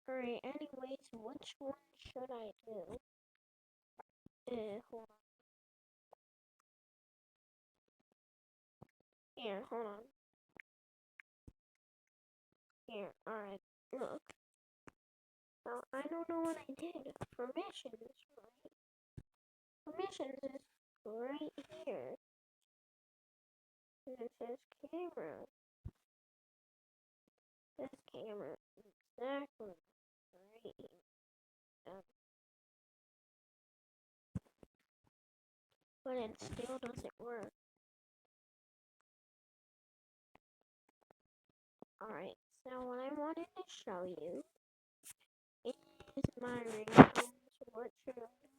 Alright, anyways, which one should I do? Hold on. Here, hold on. Here, alright, look. Now, I don't know what I did. Permissions, right? Permissions is right here. And it says camera. This camera, exactly right here. But it still doesn't work. Alright, so what I wanted to show you is my ringtones. What should I do?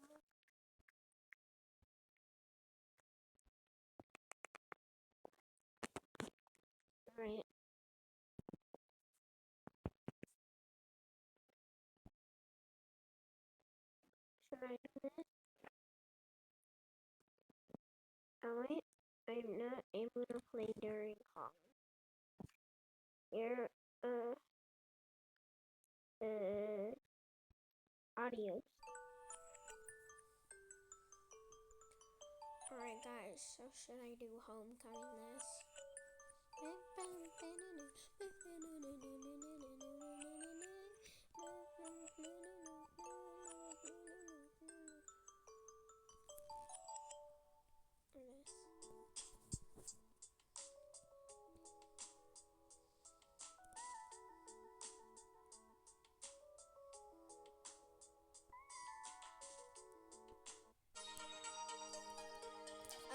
Alright. Should I do this? Alright. I'm not able to play during call. Here, audio. Alright guys, so should I do homecoming this?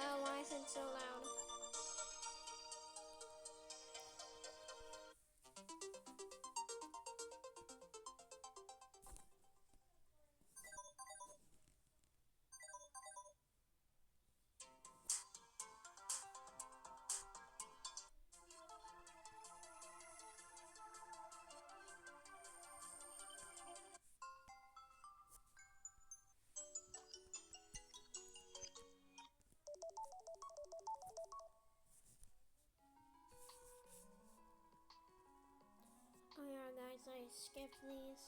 Oh, why is it so loud? Oh yeah, guys, I skipped these.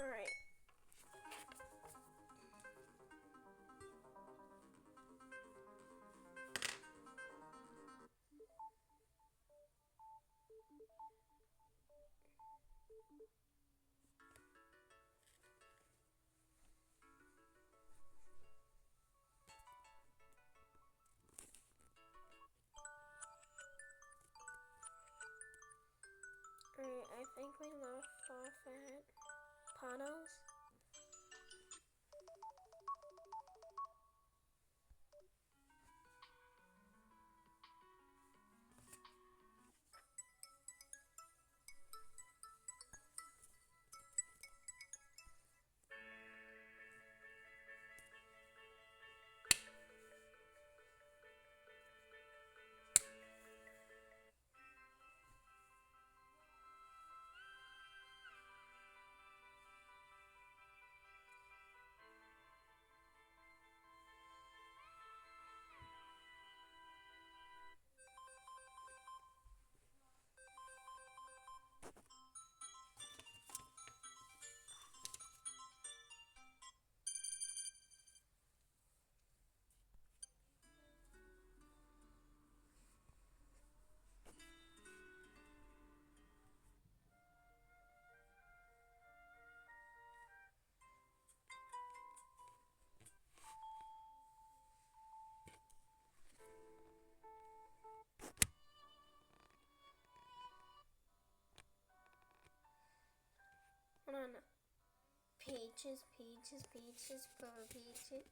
Alright. Alright, I think we left off at Panos. peaches, peaches, peaches, poor peaches.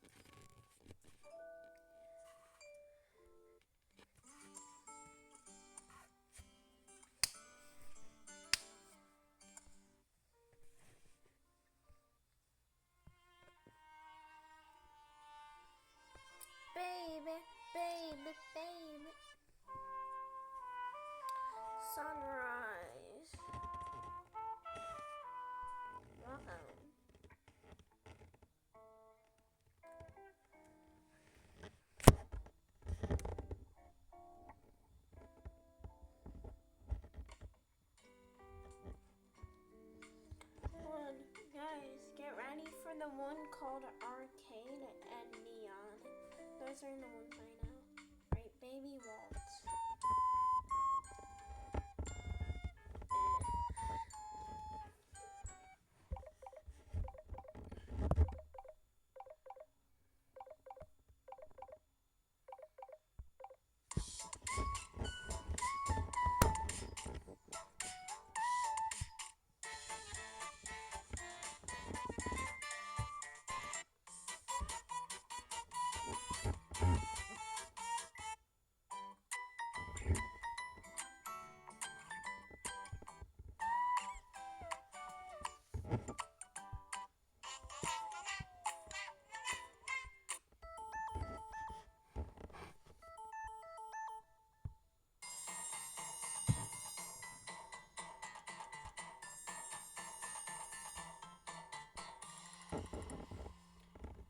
Baby, baby, baby. Sunrise. Welcome. Well, guys, get ready for the one called Arcade and Neon. Those are the ones I know. Right, Baby Waltz.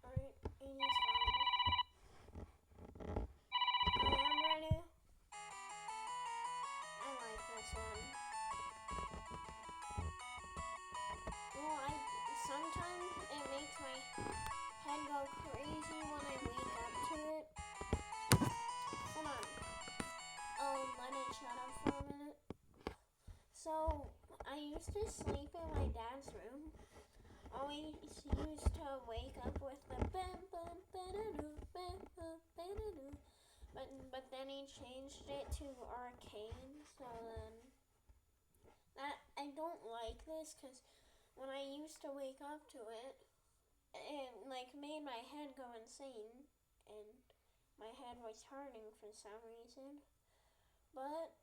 Alright, Amy's fine. I am ready. I like this one. Well, sometimes it makes my head go crazy when I wake up to it. Hold on. Oh, let it shut up for a minute. So, I used to sleep in my dad's room. Always used to wake up with the bam bam ba-da-doo, bam bam ba-da-doo. But then he changed it to arcade, so then I don't like this because when I used to wake up to it, it like made my head go insane and my head was hurting for some reason. But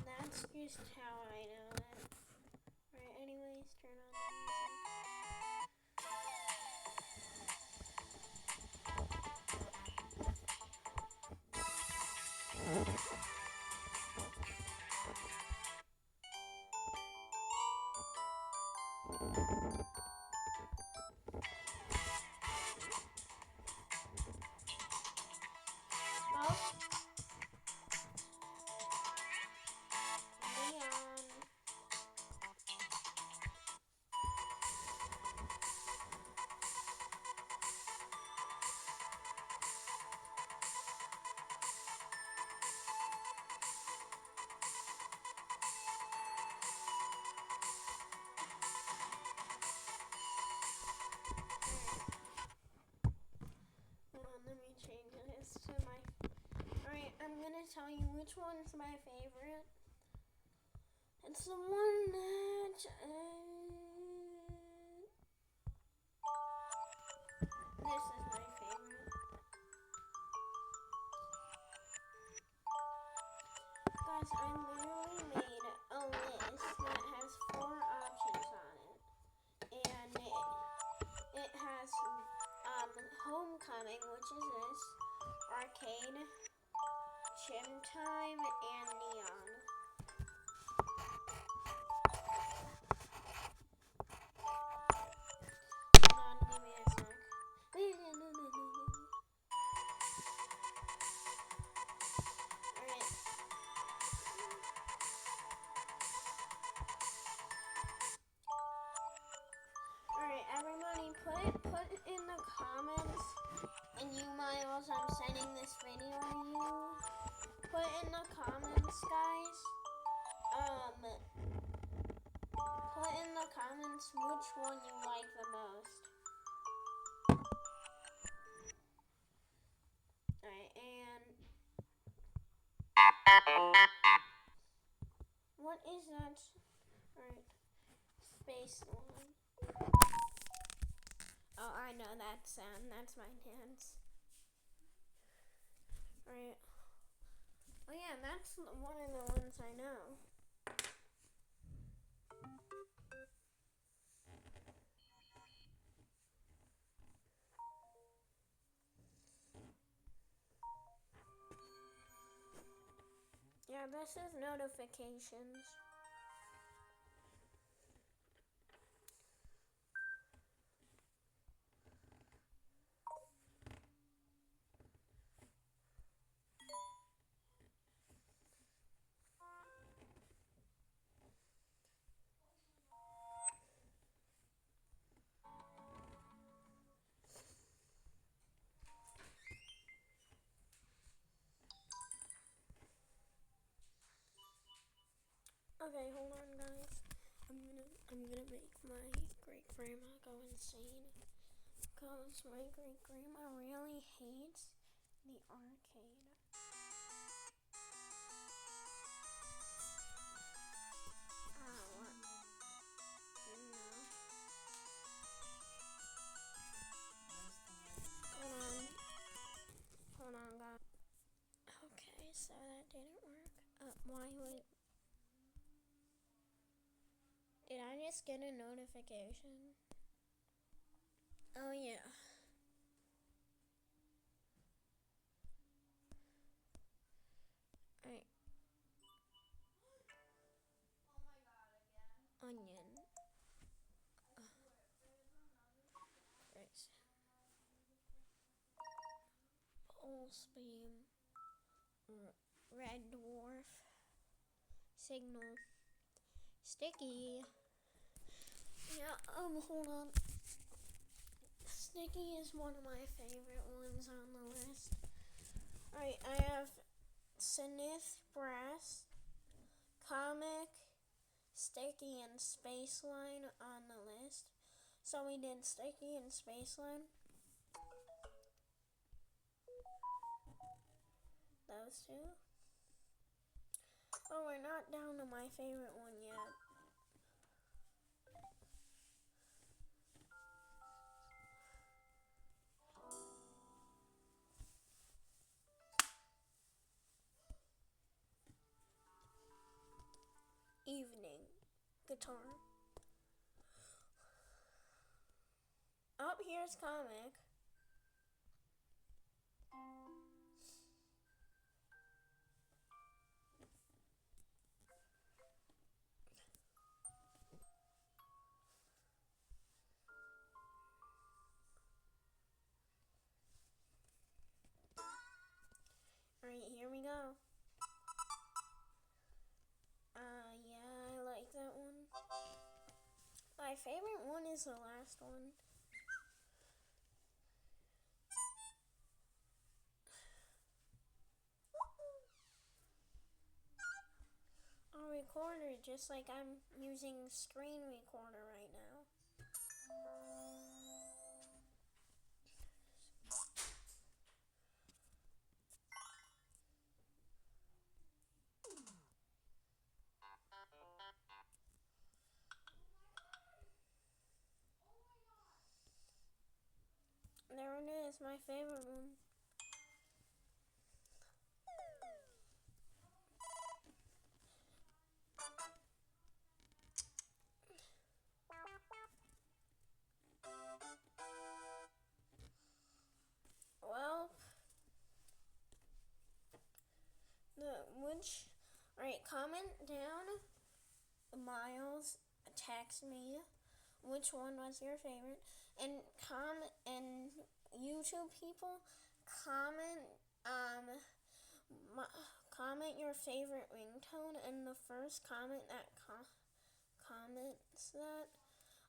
that's just how I know it. Right, anyways, turn on the music. Oh. Neon. Hold on, let me change this to my... Alright, I'm gonna tell you which one's my favorite. It's the one that... This is my favorite. Guys, I literally made a list that has 4 options on it. And it has Homecoming, which is this, Arcade, Gym Time, and Neon. Hold on, give me a sec. Alright. Alright, everybody put in the comments, and you Miles, I'm sending this video to you. Put in the comments, guys. Put in the comments which one you like the most. Alright, and what is that? Alright. baseline. Oh, I know that sound. That's my dance. Right. Oh yeah, that's one of the ones I know. Yeah, this is notifications. Okay, hold on, guys. I'm gonna make my great grandma go insane, cause my great grandma really hates the arcade. What? No. Hold on, guys. Okay, so that didn't work. Why would? Did I just get a notification? Oh yeah. Alright. Onion. Right. Pulse beam. Red dwarf. Signal. Sticky. Yeah, hold on. Sticky is one of my favorite ones on the list. Alright, I have Sinith Brass, Comic, Sticky, and Spaceline on the list. So we did Sticky and Spaceline. Those two. But we're not down to my favorite one yet. Evening. Guitar. Up here's Comic. Alright, here we go. Yeah, I like that one. My favorite one is the last one. A recorder, just like I'm using screen recorder right now. There it is, my favorite one. Well, alright, comment down, Miles, text me which one was your favorite, and YouTube people, comment comment your favorite ringtone, and the first comment that comments that,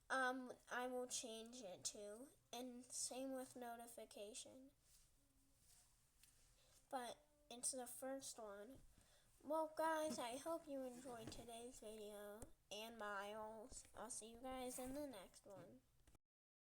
I will change it to, and same with notification. But it's the first one. Well, guys, I hope you enjoyed today's video, and Miles. I'll see you guys in the next one.